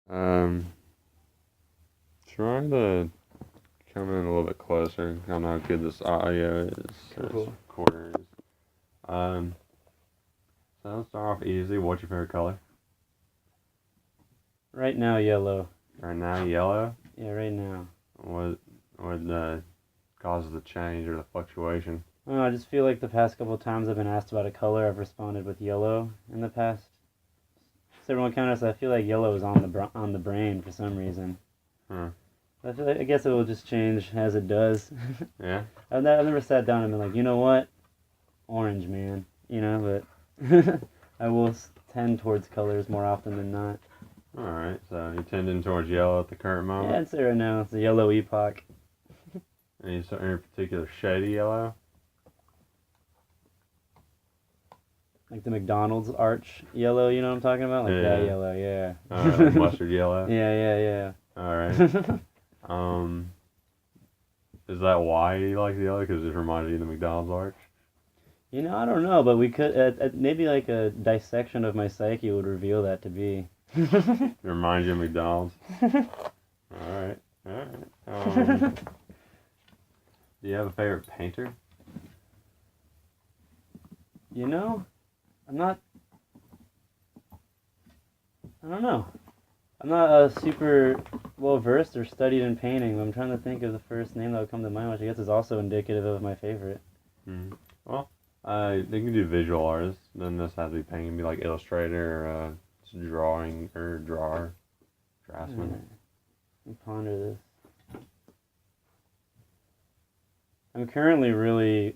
Um, Try to come in a little bit closer. I don't know how good this audio is. Cool, This cool. recorder is. Um, so let's start off easy. What's your favorite color? Right now, yellow. Right now, yellow. Yeah, right now. What causes the change or the fluctuation? I don't know, I just feel like the past couple of times I've been asked about a color, I've responded with yellow in the past several encounters. I feel like yellow is on the brain for some reason. Huh. I guess it will just change as it does. Yeah. I've never sat down and been like, you know what, orange, man. But I will tend towards colors more often than not. All right. So you're tending towards yellow at the current Yeah, moment. I'd say right now it's a yellow epoch. Any particular shady yellow? Like the McDonald's arch yellow, you know what I'm talking about? Like that Yeah. yellow, yeah. Mustard yellow. Yeah. All right. Um, is that why you like the yellow? Because it reminds you of the McDonald's arch? I don't know, but we could maybe like a dissection of my psyche would reveal that to be. It reminds you of McDonald's. All right. All right. Do you have a favorite painter? You know, I'm not. I don't know. I'm not super well versed or studied in painting. But I'm trying to think of the first name that would come to mind, which I guess is also indicative of my favorite. Well, they can do visual artists. Doesn't necessarily be painting. It can be like illustrator or drawing or draftsman. Let me ponder this. I'm currently really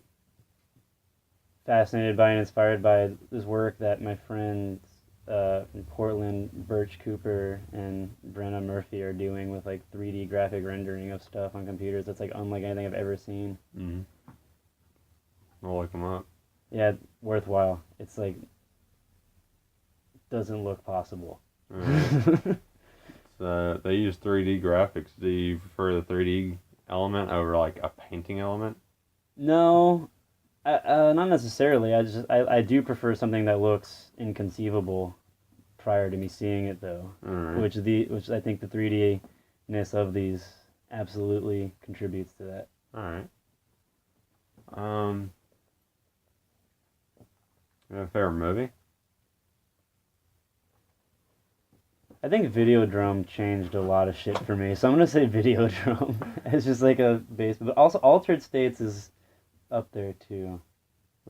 fascinated by and inspired by this work that my friends from Portland, Birch Cooper and Brenna Murphy are doing with like 3D graphic rendering of stuff on computers. That's like unlike anything I've ever seen. Mm-hmm. I'll look them up. Yeah, worthwhile. It's like doesn't look possible. Right. So they use 3D graphics. Do you prefer the 3D element over like a painting element? No, not necessarily. I do prefer something that looks inconceivable prior to me seeing it though, All right. which I think the 3D ness of these absolutely contributes to that. All right. Um, you have a favorite movie? I think Videodrome changed a lot of shit for me, so I'm gonna say Videodrome. It's just like a base, but also Altered States is up there too.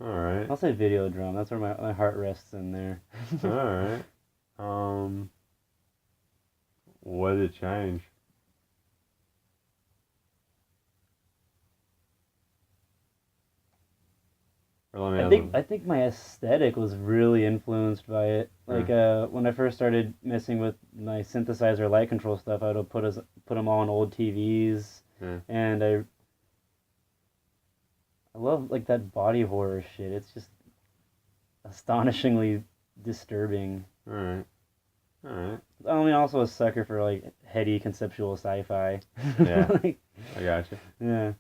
All right. I'll say Videodrome. That's where my heart rests in there. All right. Um, what did it change? Or let me ask I think my aesthetic was really influenced by it. Like when I first started messing with my synthesizer light control stuff, I would put them all on old TVs, Yeah. and I love like that body horror shit. It's just astonishingly disturbing. All right. All right. I mean, also a sucker for like heady conceptual sci-fi. Yeah. Like, I got you. yeah.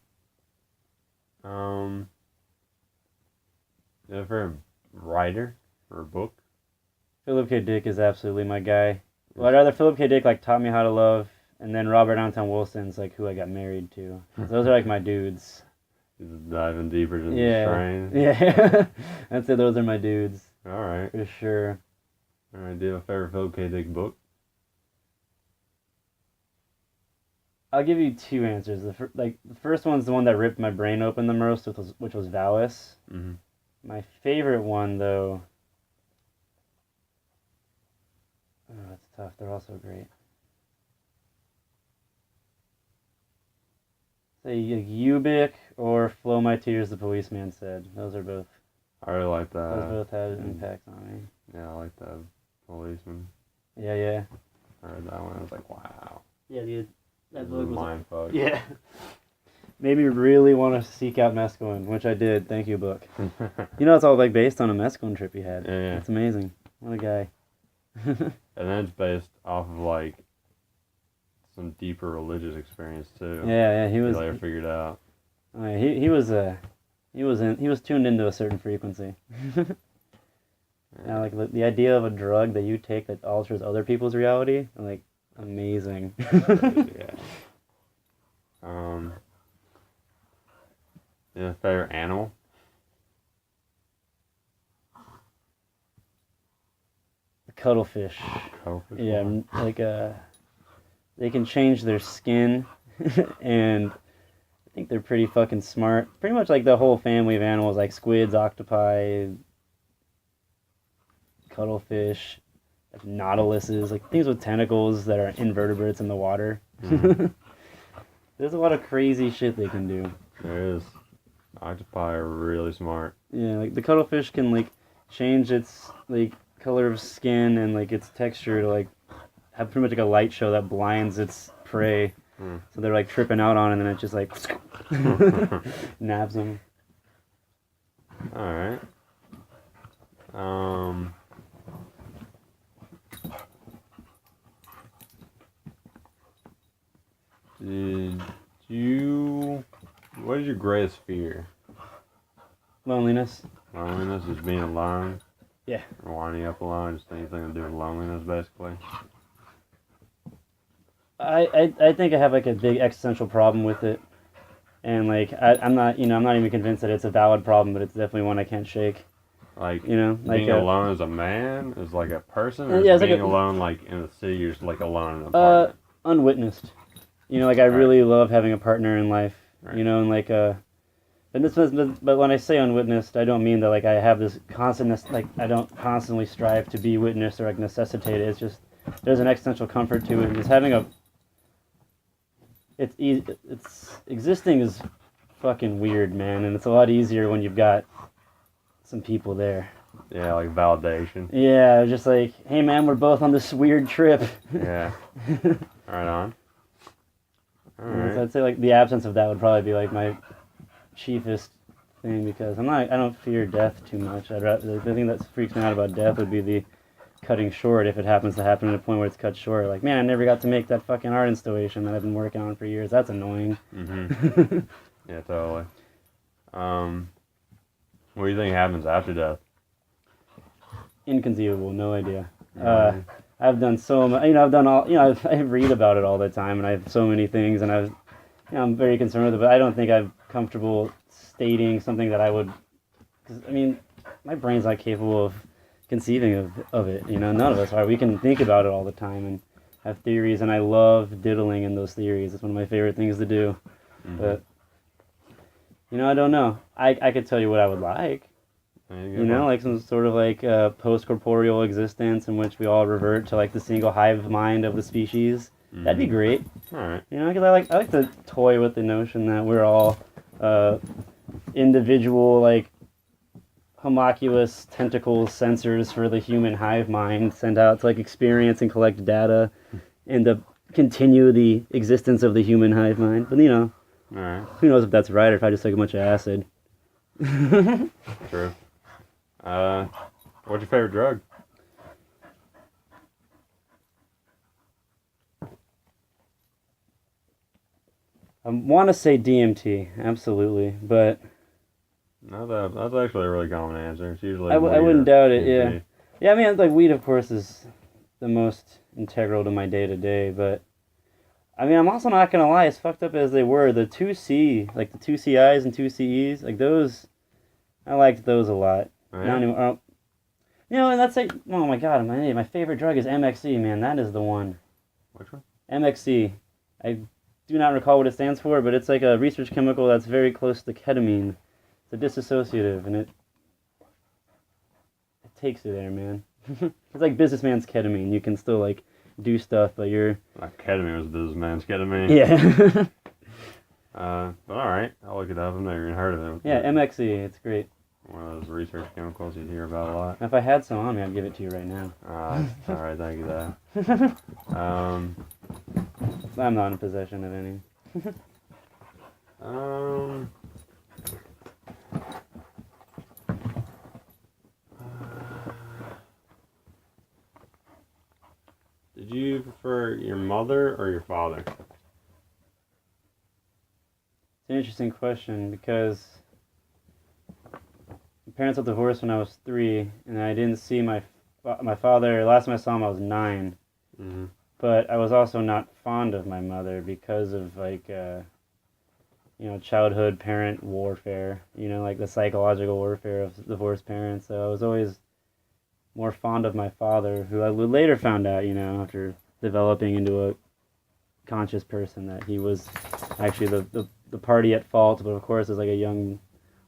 Um, you have a favorite writer or book? Philip K. Dick is absolutely my guy. Well, I'd rather Philip K. Dick like taught me how to love, and then Robert Anton Wilson's like who I got married to. So those are like my dudes. Just diving deeper into the Yeah, strain. yeah. I'd say those are my dudes All right. for sure. All right. Do you have a favorite Philip K. Dick book? I'll give you two answers. The first one's the one that ripped my brain open the most, which was Valis. Mm-hmm. My favorite one though. Oh, that's tough. They're all so great. Say Ubik or Flow My Tears, the Policeman Said. Those are both. I really like Those that. both had an impact on me. Yeah, I like that policeman. Yeah. I read that one. I was like, wow. Yeah, dude. This is a mind fuck. Yeah. Made me really want to seek out mescaline, which I did. Thank you, book. It's all like based on a mescaline trip he had. Yeah. It's amazing. What a guy. And then it's based off of like some deeper religious experience too. Yeah. He was. He later figured out. He was he was tuned into a certain frequency. Yeah, like the idea of a drug that you take that alters other people's reality, like amazing. Yeah. Yeah, favorite animal? Cuttlefish. Cuttlefish. Yeah, Why? like they can change their skin, and I think they're pretty fucking smart. Pretty much like the whole family of animals, like squids, octopi, cuttlefish, like nautiluses, like things with tentacles that are invertebrates in the water. Mhm. There's a lot of crazy shit they can do. There is. Octopi are really smart. Yeah, like the cuttlefish can like change its like color of skin and like its texture to like have pretty much like a light show that blinds its prey. Mm. So they're like tripping out on it and then it just like nabs them. All right. Um. Did you? What is your greatest fear? Loneliness. Loneliness is being alone. Yeah. Or winding up alone. Just anything to do with loneliness, basically. I think I have like a big existential problem with it. And like I'm not I'm not even convinced that it's a valid problem, but it's definitely one I can't shake. Like Like being alone as a man is like a person, or Yeah, is it's like being a- alone like in the city, you're just like alone in an apartment. unwitnessed. Like I Right. really love having a partner in life. Right. And like but when I say unwitnessed, I don't mean that like I have this constant like I don't constantly strive to be witnessed or like necessitate it. It's just there's an existential comfort to it. And just having a it's existing is fucking weird, man, and it's a lot easier when you've got some people there. Yeah, like validation. Yeah, just like, hey man, we're both on this weird trip. Yeah. Right on. All So right. I'd say like the absence of that would probably be like my chiefest thing because I don't fear death too much. I'd rather, the thing that freaks me out about death would be the cutting short if it happens to happen at a point where it's cut short. Like, man, I never got to make that fucking art installation that I've been working on for years. That's annoying. Mhm. Yeah, totally. What do you think happens after death? Inconceivable, no idea. Mhm. I've done so much, I've done all, I read about it all the time and I have so many things and I'm very concerned with it, but I don't think I'm comfortable stating something that I would, because, my brain's not capable of conceiving of it, none of us are. We can think about it all the time and have theories, and I love diddling in those theories. It's one of my favorite things to do, Mhm. but, I don't know. I could tell you what I would like. There you go. Like some sort of like post-corporeal existence in which we all revert to like the single hive mind of the species. That'd be Mhm. great. All right. Because I like to toy with the notion that we're all individual like homunculus tentacle sensors for the human hive mind sent out to like experience and collect data and to continue the existence of the human hive mind. But All right. who knows if that's right or if I just took a bunch of acid. True. What's your favorite drug? I want to say DMT, absolutely, but No, that's actually a really common answer. It's usually I weed wouldn't or doubt it. DMT. Yeah, like weed, of course, is the most integral to my day to day. But I'm also not gonna lie. As fucked up as they were, the 2C, like the 2CIs and 2CEs, like those, I liked those a lot. Oh, Not yeah? anymore. And that's like, oh my god, my favorite drug is MXC, man. That is the one. Which one? MXC. I do not recall what it stands for, but it's like a research chemical that's very close to ketamine. It's a dissociative, and it takes you there, man. It's like businessman's ketamine. You can still like do stuff, but you're Like ketamine was businessman's ketamine. yeah. But all right, I'll look it up. I've never even heard of it. Yeah, MXC. It's great. One of those research chemicals you hear about a lot. If I had some on me, I'd give it to you right now. All right, thank you, that. I'm not in possession of any. Um, did you prefer your mother or your father? It's an interesting question because my parents got divorced when I was 3, and I didn't see my father. Last time I saw him, I was 9. Mm-hmm. but I was also not fond of my mother because of like childhood parent warfare, like the psychological warfare of divorced parents. So I was always more fond of my father, who I would later found out, after developing into a conscious person, that he was actually the party at fault. But of course, as like a young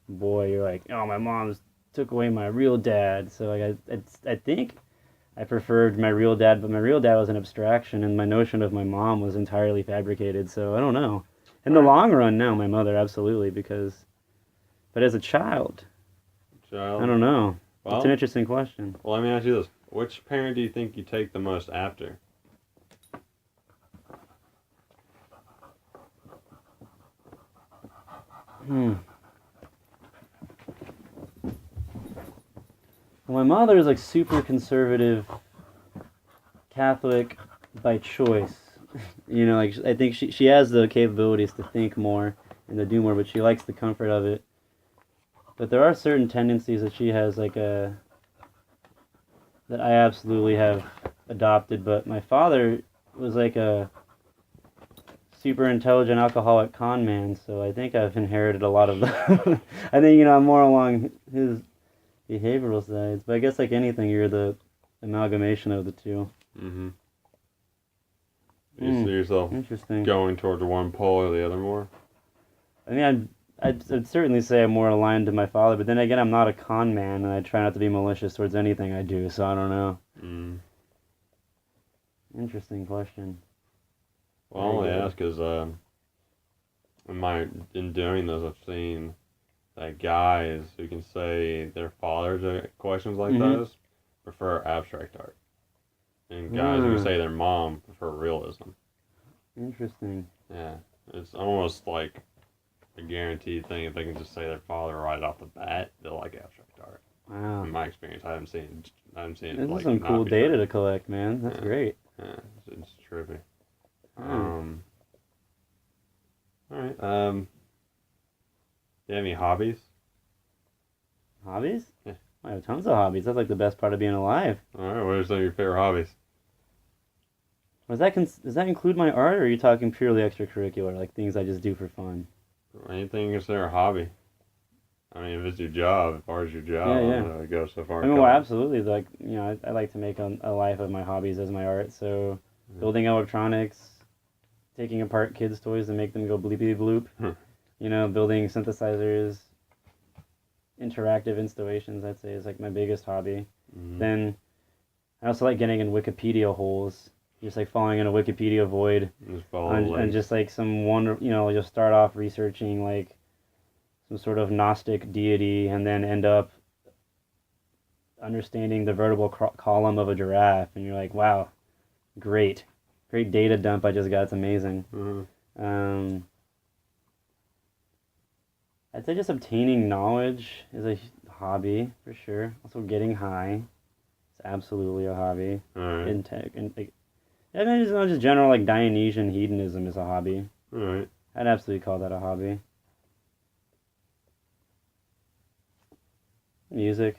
boy, you're like, oh, my mom took away my real dad. So like I think I preferred my real dad, but my real dad was an abstraction, and my notion of my mom was entirely fabricated. So I don't know. In the long run, now my mother absolutely, but as a child, I don't know. It's an interesting question. Well, let me ask you this: which parent do you think you take the most after? Well, my mother is like super conservative Catholic by choice. Like I think she has the capabilities to think more and to do more, but she likes the comfort of it. But there are certain tendencies that she has, like that I absolutely have adopted. But my father was like a super intelligent alcoholic con man, so I think I've inherited a lot of them. I think I'm more along his behavioral sides, but I guess like anything, you're the amalgamation of the two. Mm-hmm. You see yourself interesting going toward the one pole or the other more? I mean, I'd certainly say I'm more aligned to my father, but then again, I'm not a con man, and I try not to be malicious towards anything I do, so I don't know. Interesting question. Well, I only ask because in doing this, I've seen that guys who can say their father to questions like those prefer abstract art. And guys who say their mom prefer realism. Interesting. Yeah. It's almost like a guaranteed thing. If they can just say their father right off the bat, they'll like abstract art. Wow. In my experience, I haven't seen This it. is some cool data to collect, man. That's great. Yeah, it's trippy. Hmm. All right. Do you have any hobbies? Hobbies? Yeah. I have tons of hobbies. That's like the best part of being alive. All right. What are some of your favorite hobbies? Does that include my art, or are you talking purely extracurricular, like things I just do for fun? Anything you consider a hobby? I mean, if it's your job, as far as your job, Yeah, I yeah. don't know, it goes so far. I mean, well, absolutely. Like, I like to make a life of my hobbies as my art. So, building electronics, taking apart kids' toys to make them go bleepy bloop. Building synthesizers, interactive installations, I'd say, is like my biggest hobby. Then, I also like getting in Wikipedia holes. Just like falling in a Wikipedia void. And just like some wonder, you'll start off researching like some sort of Gnostic deity, and then end up understanding the vertebral column of a giraffe, and you're like, wow, great data dump I just got. It's amazing. I'd say just obtaining knowledge is a hobby for sure. Also, getting high is absolutely a hobby. All right. I mean, just general like Dionysian hedonism is a hobby. All right. I'd absolutely call that a hobby. Music.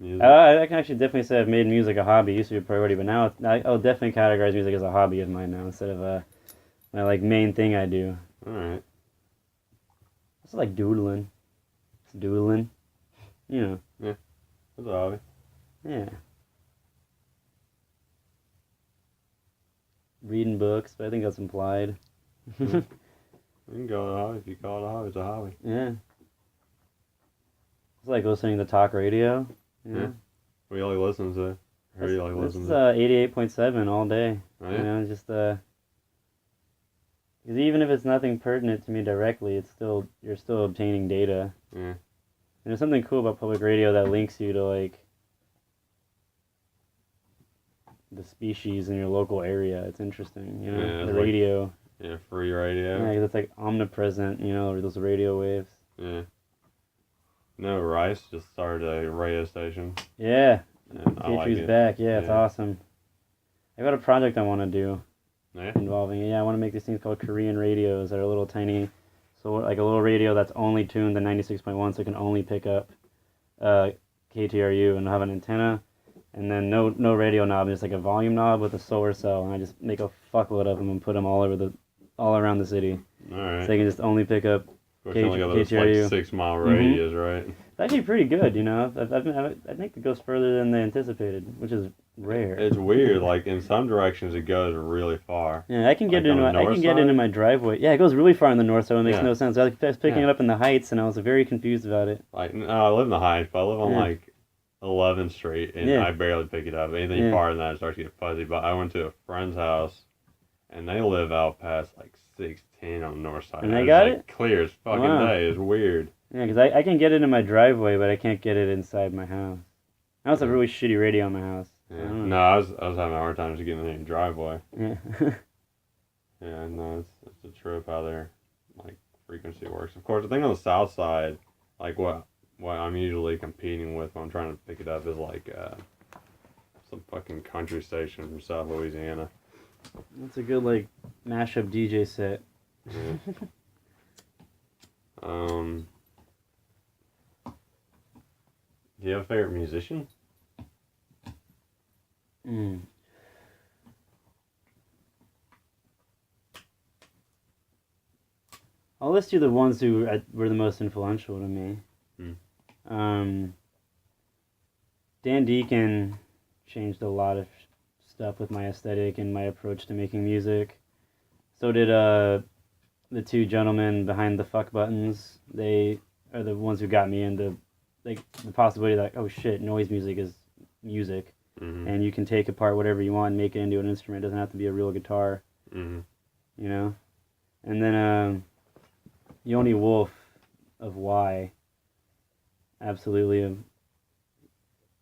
I can actually definitely say I've made music a hobby. It used to be a priority, but now I'll definitely categorize music as a hobby of mine now instead of my like main thing I do. All right. It's like doodling. It's doodling. Yeah, it's a hobby. Yeah. Reading books, but I think that's implied. You can call it a hobby. If you call it a hobby, it's a hobby. Yeah. It's like listening to talk radio. Yeah. What do you like listening to? Or do you like listening to? This is 88.7 all day. Oh, yeah? Just because even if it's nothing pertinent to me directly, you're still obtaining data. Yeah. And there's something cool about public radio that links you to like the species in your local area. It's interesting, the radio. Yeah, free radio. Yeah, 'cause it's like omnipresent, those radio waves. Yeah. Rice just started a radio station. Yeah. And I like it. back. Yeah, it's awesome. I got a project I want to do. Yeah? Involving it. Yeah, I want to make these things called Korean radios that are little tiny, so like a little radio that's only tuned to 96.1, so it can only pick up KTRU and have an antenna, and then no radio knob, just like a volume knob with a solar cell, and I just make a fuckload of them and put them all around the city, All right. so they can just only pick up. Of course, you only got those KTRU. like 6 mile radius, right? It's actually pretty good, you know. I think it goes further than they anticipated, which is rare. It's weird. Like in some directions, it goes really far. Yeah, I can get Like into on the I can north get into side? my driveway. Yeah, it goes really far in the north, so it makes Yeah. no sense. I was picking Yeah. it up in the heights, and I was very confused about it. Like no, I live in the Heights, but I live on Yeah. like 11th Street, and Yeah. I barely pick it up. Anything Yeah. farther than that, it starts to get fuzzy. But I went to a friend's house, and they live out past like 610 on the north side. And they it was, got like, it? clear as fucking Wow. day. It's weird. Yeah, because I can get it in my driveway, but I can't get it inside my house. I also have a really shitty radio in my house. I Yeah. don't know. No, I was having a hard time just getting in the driveway. Yeah. Yeah, no, it's a trip how their like frequency works. Of course, the thing on the south side, like what I'm usually competing with when I'm trying to pick it up is like some fucking country station from South Louisiana. That's a good like mashup DJ set. Yeah. Do you have a favorite musician? Mm. I'll list you the ones who were the most influential to me. Dan Deacon changed a lot of stuff with my aesthetic and my approach to making music. So did the two gentlemen behind the Fuck Buttons. They are the ones who got me into like the possibility that, oh shit, noise music is music. Mm-hmm. And you can take apart whatever you want and make it into an instrument. It doesn't have to be a real guitar, Mm-hmm. you know? And then Yoni Wolf of Y, absolutely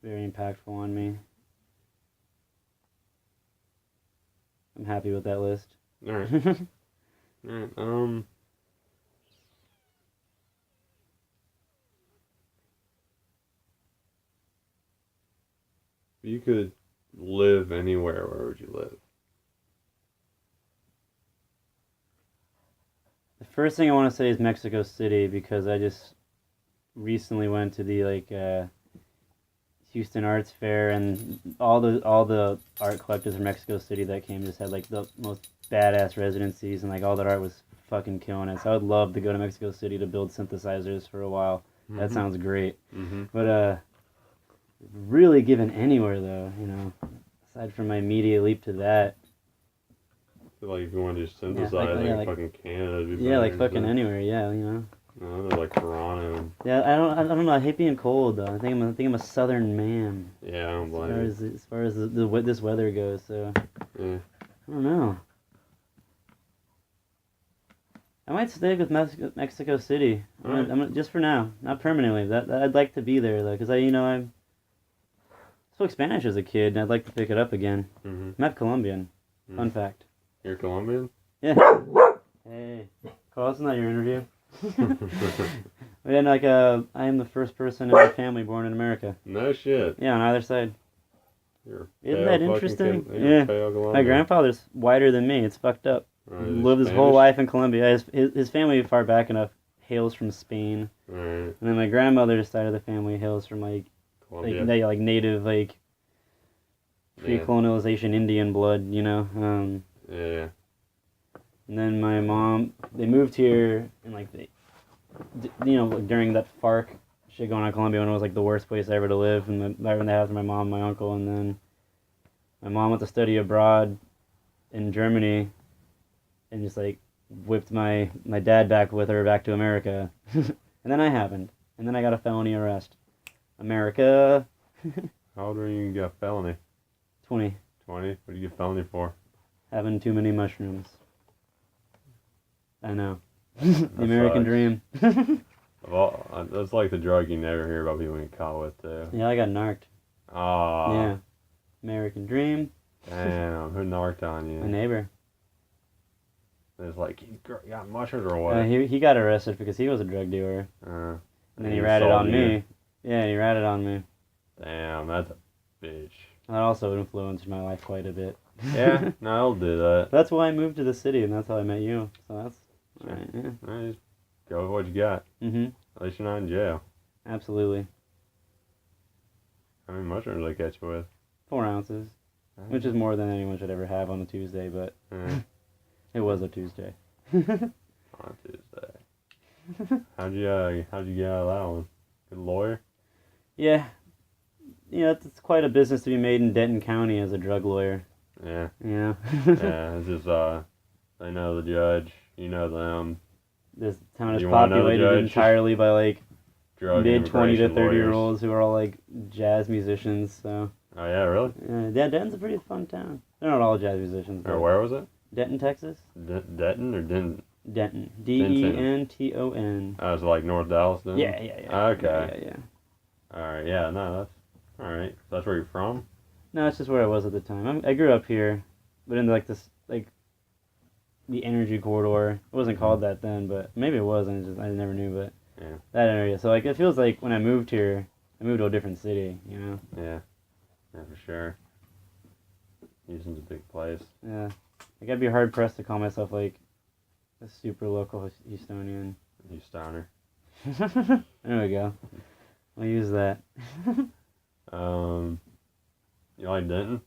very impactful on me. I'm happy with that list. All right. All right. If you could live anywhere, where would you live? The first thing I want to say is Mexico City, because I just recently went to the Houston Arts Fair, and all the art collectors from Mexico City that came just had like the most badass residencies, and like all that art was fucking killing it. So I would love to go to Mexico City to build synthesizers for a while. That sounds great. Mm-hmm. But really given anywhere though, you know, aside from my immediate leap to that, I feel like if you want to do synthesize, yeah, like fucking Canada would be yeah, better like and fucking stuff. anywhere, yeah, you know. No, they're like Toronto. Yeah, I don't know. I hate being cold though. I think I'm a southern man. Yeah, I don't As blame far you. as far as this weather goes, so Yeah. I don't know. I might stick with Mexico City. Alright. I'm just for now, not permanently. That I'd like to be there though, because I spoke Spanish as a kid, and I'd like to pick it up again. Mm-hmm. I'm half Colombian. Fun fact. You're Colombian? Yeah. Hey, Carl, it's not your interview. But yeah, like I am the first person in my family born in America. No shit. Yeah, on either side. You're Isn't pale that fucking interesting? You're Yeah. pale My Colombian. grandfather's whiter than me. It's fucked up. Alright, Lived his whole Spanish? life in Colombia. His family far back enough hails from Spain, Alright. and then my grandmother's side of the family hails from like Colombia. native like Yeah. pre-colonization Indian blood, you know. Yeah. And then my mom, they moved here and like during that FARC shit going on in Colombia, when it was like the worst place ever to live, and right when they had my mom, and my uncle, and then my mom went to study abroad in Germany, and just like whipped my dad back with her back to America, and then I happened, and then I got a felony arrest. America. How old are you? You got a felony? 20. 20? What do you get felony for? Having too many mushrooms. I know. The American sucks. dream. Of all, that's like the drug you never hear about people getting caught with, too. Yeah, I got narked. Aw. Yeah. American dream. Damn, who narked on My you? neighbor. It's like, you got mushrooms or what? He got arrested because he was a drug dealer. And then he ratted sold on you. me. Yeah, he ratted on me. Damn, that's a bitch. That also influenced my life quite a bit. Yeah, no, I'll do that. That's why I moved to the city, and that's how I met you. So that's alright, yeah. No, just go with what you got. Mm-hmm. At least you're not in jail. Absolutely. How many mushrooms they catch you with? 4 ounces, which is more than anyone should ever have on a Tuesday, but Yeah, it was a Tuesday. on Tuesday. How'd you get out of that one? Good lawyer? Yeah, it's quite a business to be made in Denton County as a drug lawyer. Yeah. Yeah. Yeah, it's just they know the judge, you know them. This town is You wanna know the populated judge? entirely by like Drug mid 20 to immigration 30 year lawyers. olds who are all like jazz musicians. So Oh yeah, really? yeah, Denton's a pretty fun town. They're not all jazz musicians. Or But where was it? Denton, Texas. Denton or Denton? Denton. Denton. Oh, it's like North Dallas then? Yeah. Okay. Yeah. Alright, yeah, no, that's alright. So that's where you're from? No, it's just where I was at the time. I grew up here, but in like this like the energy corridor. It wasn't called that then, but maybe it was. I never knew. But Yeah. that area. So like it feels like when I moved here, I moved to a different city. Yeah. Yeah, for sure. Houston's a big place. Yeah. Like I'd be hard pressed to call myself like a super local Houstonian. You stoner. There we go. I'll use that. You like Denton?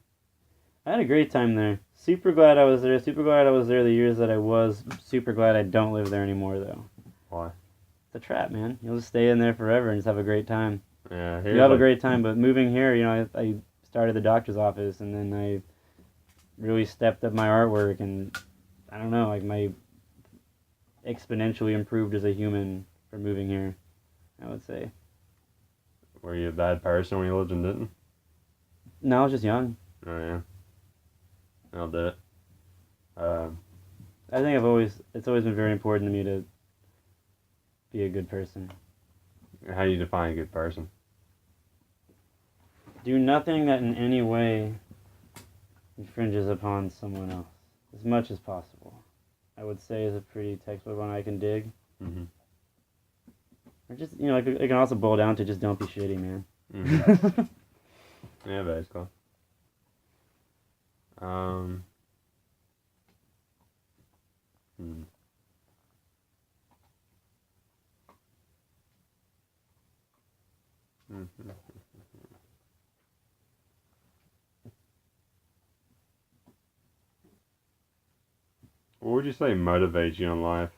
I had a great time there. Super glad I was there. Super glad I was there the years that I was. Super glad I don't live there anymore though. Why? It's a trap, man. You'll just stay in there forever and just have a great time. Yeah, You have a great time, but moving here, I started the doctor's office and then I really stepped up my artwork and I don't know, like my exponentially improved as a human for moving here, I would say. Were you a bad person when you lived in Denton? No, I was just young. Oh yeah. I'll do it. I think it's always been very important to me to be a good person. How do you define a good person? Do nothing that in any way infringes upon someone else, as much as possible. I would say is a pretty textbook one I can dig. Mm-hmm. Or just, it can also boil down to just don't be shitty, man. Mm-hmm. Yeah, basically. Hmm. Mm-hmm. What would you say motivates you in life?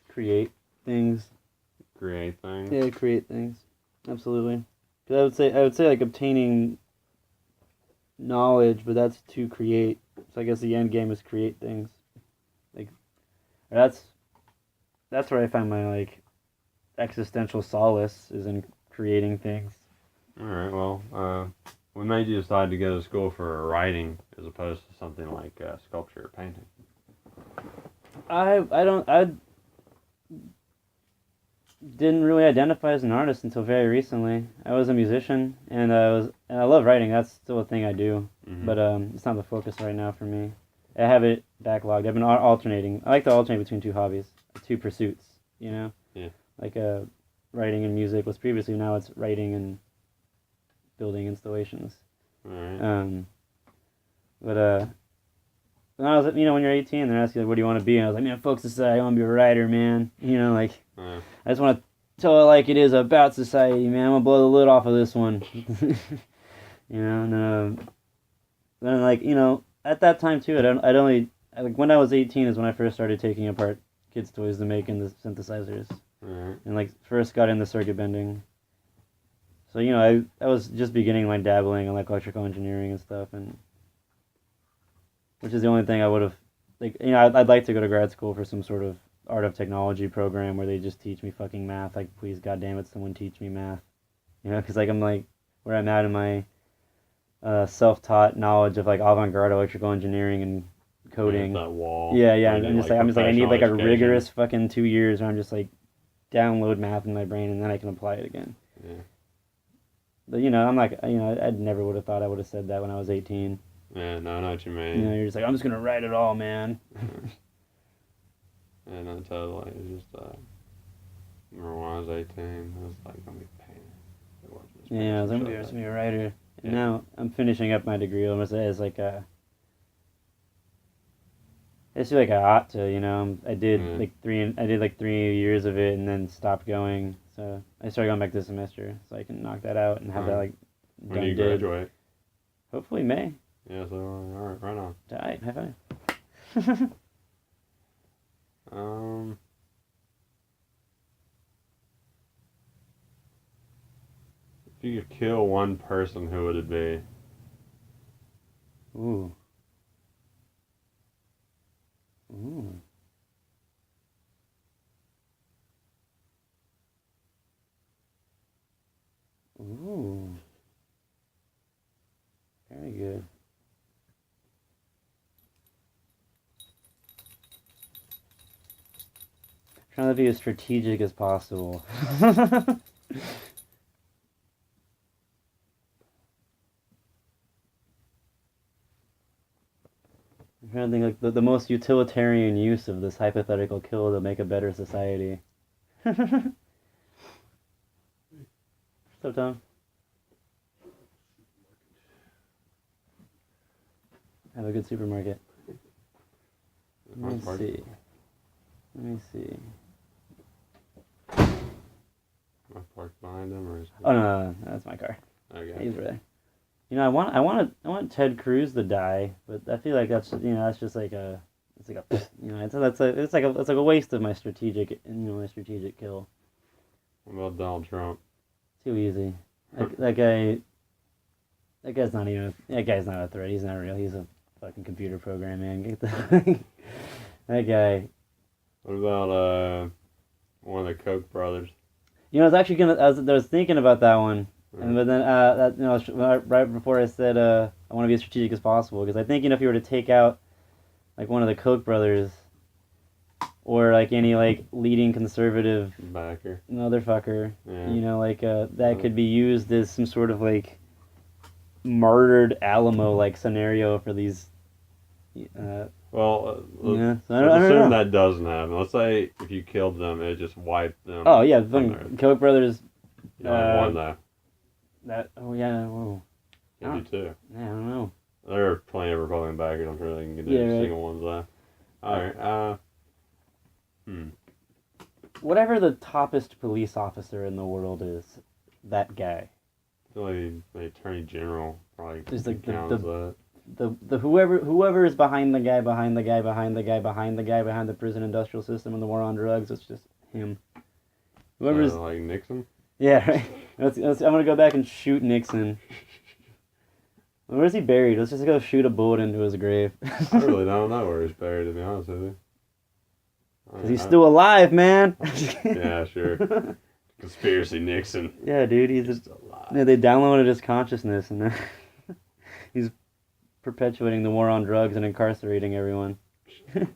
Create things. Create things? Yeah, create things. Absolutely. 'Cause I would say like obtaining knowledge, but that's to create. So I guess the end game is create things. Like that's where I find my like existential solace is in creating things. Alright, well, what made you decide to go to school for writing as opposed to something like sculpture or painting? I didn't really identify as an artist until very recently. I was a musician and I love writing. That's still a thing I do, Mm-hmm. but it's not the focus right now for me. I have it backlogged. I've been alternating. I like to alternate between two hobbies, two pursuits. Yeah. Like writing and music was previously. Now it's writing and building installations. Alright. But when I was, when you're 18, they're asking like, what do you want to be? And I was like, man, fuck society. I want to be a writer, man. Like Yeah. I just want to tell it like it is about society, man. I'm gonna blow the lid off of this one. And then like at that time too, when I was 18 is when I first started taking apart kids' toys to make into synthesizers, Alright. and like first got into circuit bending. So I was just beginning like dabbling in like electrical engineering and stuff, and which is the only thing I would have like I'd like to go to grad school for some sort of art of technology program where they just teach me fucking math. Like please, goddamn it, someone teach me math. Because like I'm like where I'm at in my self-taught knowledge of like avant-garde electrical engineering and coding. That wall. Yeah. You I'm need, just like I need like a professional rigorous fucking 2 years where I'm just like download math in my brain and then I can apply it again. Yeah. But I'm like I never would have thought I would have said that when I was 18. Yeah, no, I know what you mean. You're just like I'm just gonna write it all, man. Yeah, no, totally. It's just, remember when I was 18, it was like, gonna be painting. It wasn't just Yeah, I was painting gonna stuff. be a writer. And Yeah. now I'm finishing up my degree. I'm gonna say as like a I just feel like I ought to, you know. I did Yeah. like 3 years of it and then stopped going. So I started going back this semester, so I can knock that out and have that Alright. like When do you done did. graduate? Hopefully May. Yeah, so alright, right on. Tight. High five. Um, if you could kill one person, who would it be? Ooh. Ooh. Ooh. Very good. Trying to be as strategic as possible. I'm trying to think like the most utilitarian use of this hypothetical kill to make a better society. So Tom, have a good supermarket. Let me Park. see. Let me see. Am I parked behind him, or is Oh no, that's my car. okay? He's right. You know, I want Ted Cruz to die, but I feel like that's just like it's like a, it's like a waste of my strategic kill. What about Donald Trump? Too easy. That guy's not a threat. He's not real. He's a fucking computer program, man. Get the that guy. What about one of the Koch brothers? You know, I was thinking about that one, and but then right before I said I want to be as strategic as possible because I think if you were to take out like one of the Koch brothers or like any like leading conservative Backer. motherfucker, Yeah. that could be used as some sort of like martyred Alamo like scenario for these. Well, Yeah, so I let's don't assume know. that doesn't happen. Let's say if you killed them, it just wiped them. Oh yeah, from fucking Koch brothers. You only have one though. That yeah, whoa. You do too. Yeah, I don't know. There are plenty of Republican backers. I'm sure they can get Yeah, every right. single one's left. All right. Whatever the toppest police officer in the world is, that guy. I feel like the attorney general probably Just like counts that. the whoever is behind the guy behind the guy behind the guy behind the guy behind the prison industrial system and the war on drugs. It's just him. Whoever's Like Nixon. yeah. Right. I'm gonna go back and shoot Nixon. Where's he buried? Let's just go shoot a bullet into his grave. I really don't know where he's buried, to be honest with you. Cause he's still alive, man. Yeah, sure. Conspiracy Nixon. Yeah, dude, he's still alive. yeah, they downloaded his consciousness and he's perpetuating the war on drugs and incarcerating everyone. And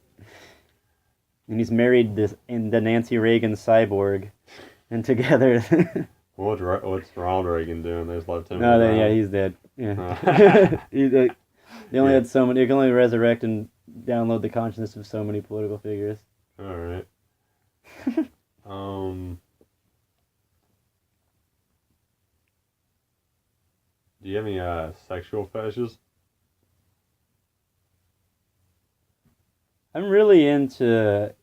he's married the Nancy Reagan cyborg, and together. What's Ronald Reagan doing? They just left him. No, he's dead. Yeah. They only had so many. You can only resurrect and download the consciousness of so many political figures. All right. Do you have any sexual fetishes? I'm really into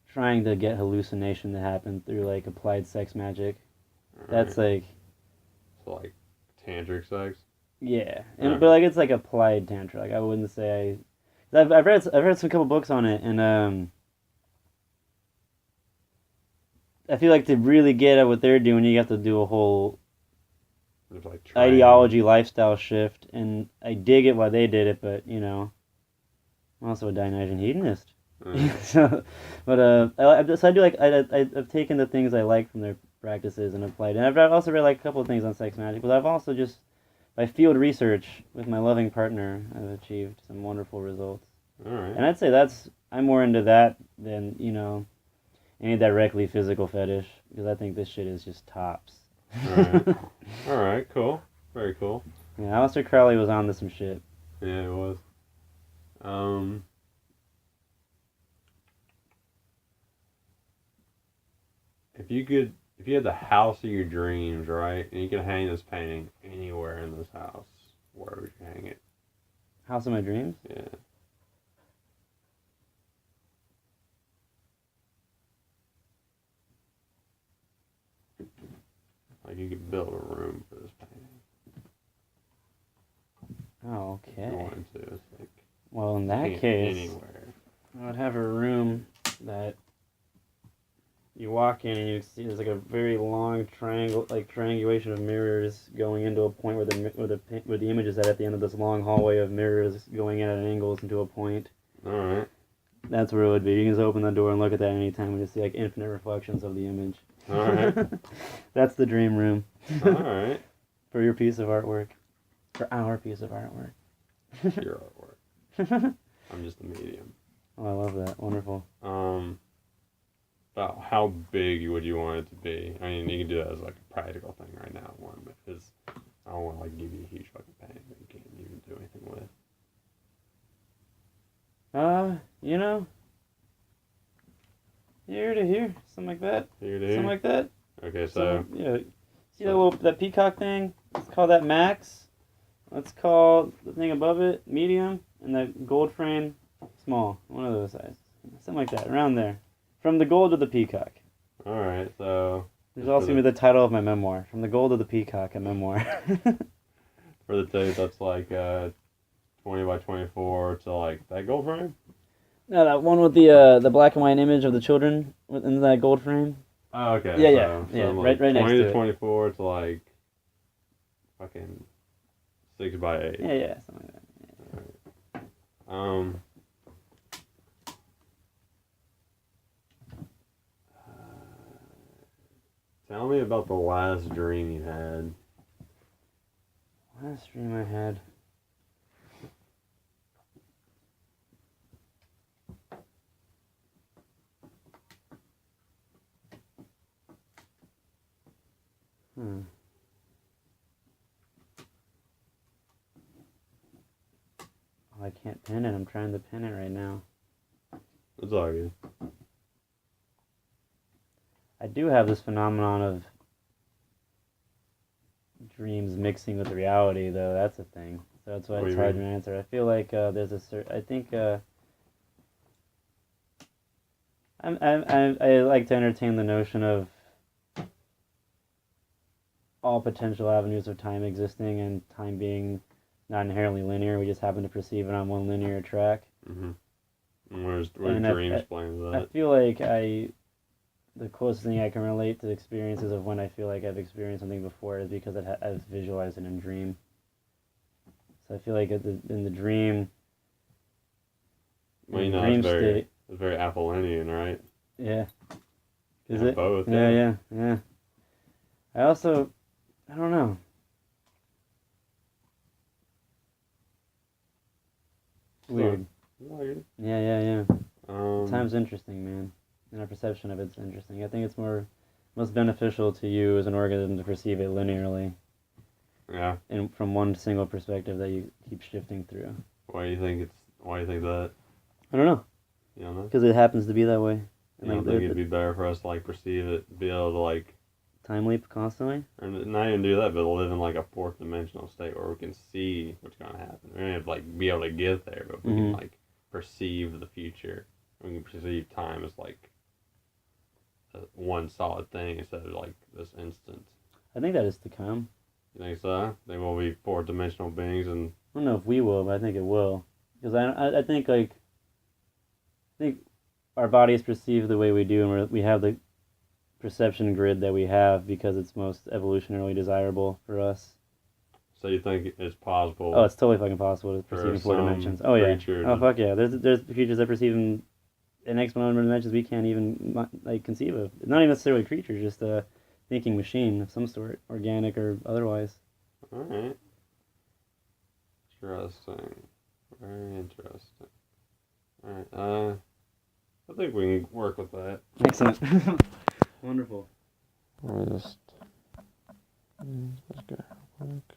trying to get hallucination to happen through like applied sex magic. That's like so like tantric sex. yeah, Alright. but like it's like applied tantra. Like I wouldn't say I've read some couple books on it, and I feel like to really get at what they're doing, you have to do a whole There's like ideology, lifestyle shift, and I dig it why they did it, but you know, I'm also a Dionysian hedonist. So, but I do like I've taken the things I like from their practices and applied, and I've also read like a couple of things on sex magic, but I've also just by field research with my loving partner, I've achieved some wonderful results. All right. And I'd say I'm more into that than any directly physical fetish because I think this shit is just tops. All right. All right. Cool. Very cool. Yeah, Aleister Crowley was on to some shit. Yeah, it was. If you had the house of your dreams, right, and you could hang this painting anywhere in this house, where would you hang it? House of my dreams? Yeah. Like you could build a room for this painting. Oh, If you okay. wanted to. It's like Well, in that paint case, anywhere. I would have a room that you walk in and you see there's like a very long triangle, like triangulation of mirrors going into a point where the image is at the end of this long hallway of mirrors going in at angles into a point. Alright. That's where it would be. You can just open the door and look at that anytime and just see like infinite reflections of the image. Alright. That's the dream room. Alright. For your piece of artwork. For our piece of artwork. Your artwork. I'm just the medium. Oh, I love that. Wonderful. About how big would you want it to be? I mean, you can do that as like a practical thing right now, one, because I don't want to like give you a huge fucking painting that you can't even do anything with. You know, here to here, something like that. Here it Something is. like that. Okay, so Yeah. See that peacock thing? Let's call that max. Let's call the thing above it medium, and the gold frame small. One of those sizes. Something like that, around there. From the gold to the peacock. alright, so There's also gonna be the title of my memoir. From the gold to the peacock, a memoir. for the tape, that's like 20 by 24 to like that gold frame? No, that one with the black and white image of the children in that gold frame. Oh, okay. Yeah, so, yeah, so right next 20 to to it. 24 to like fucking 6 by 8. Yeah, something like that. Tell me about the last dream you had. Last dream I had. Oh, I can't pin it. I'm trying to pin it right now. It's all good. I do have this phenomenon of dreams mixing with reality, though. That's a thing. So that's why What do it's you hard mean? to answer. I feel like there's a certain. I think I like to entertain the notion of all potential avenues of time existing and time being not inherently linear. We just happen to perceive it on one linear track. Mm-hmm. Where's And dreams playing with I that? feel like the closest thing I can relate to experiences of when I feel like I've experienced something before is because I've visualized it in dream. So I feel like in the dream, Well, in you the know, dream it's very Apollonian, right? yeah. Is Yeah, it? both, Yeah. I also, I don't know. Weird. Weird. Yeah. Um, Time's interesting, man. And our perception of it's interesting. I think it's most beneficial to you as an organism to perceive it linearly yeah. and from one single perspective that you keep shifting through. Why do you think that? I don't know, You don't know? because it happens to be that way. You don't think it'd be better for us to like perceive it, be able to like, Time leap constantly? or not even do that, but live in like a fourth dimensional state where we can see what's gonna happen. We don't have to like be able to get there, but we can Mhm. like perceive the future. We can perceive time as like one solid thing instead of like this instant. I think that is to come. You think so? They will be fourth dimensional beings, and I don't know if we will, but I think it will. Because I think like, I think our bodies perceive the way we do, and we have the perception grid that we have because it's most evolutionarily desirable for us. so you think it's possible? Oh, it's totally fucking possible to For perceive in 4 some dimensions. Oh yeah. creature Oh to- fuck yeah. There's creatures that perceive in X number of dimensions we can't even like conceive of. Not even necessarily a creature, just a thinking machine of some sort, organic or otherwise. All right. Interesting. Very interesting. All right. I think we can work with that. Excellent. Wonderful. Or just. Let's go. Work.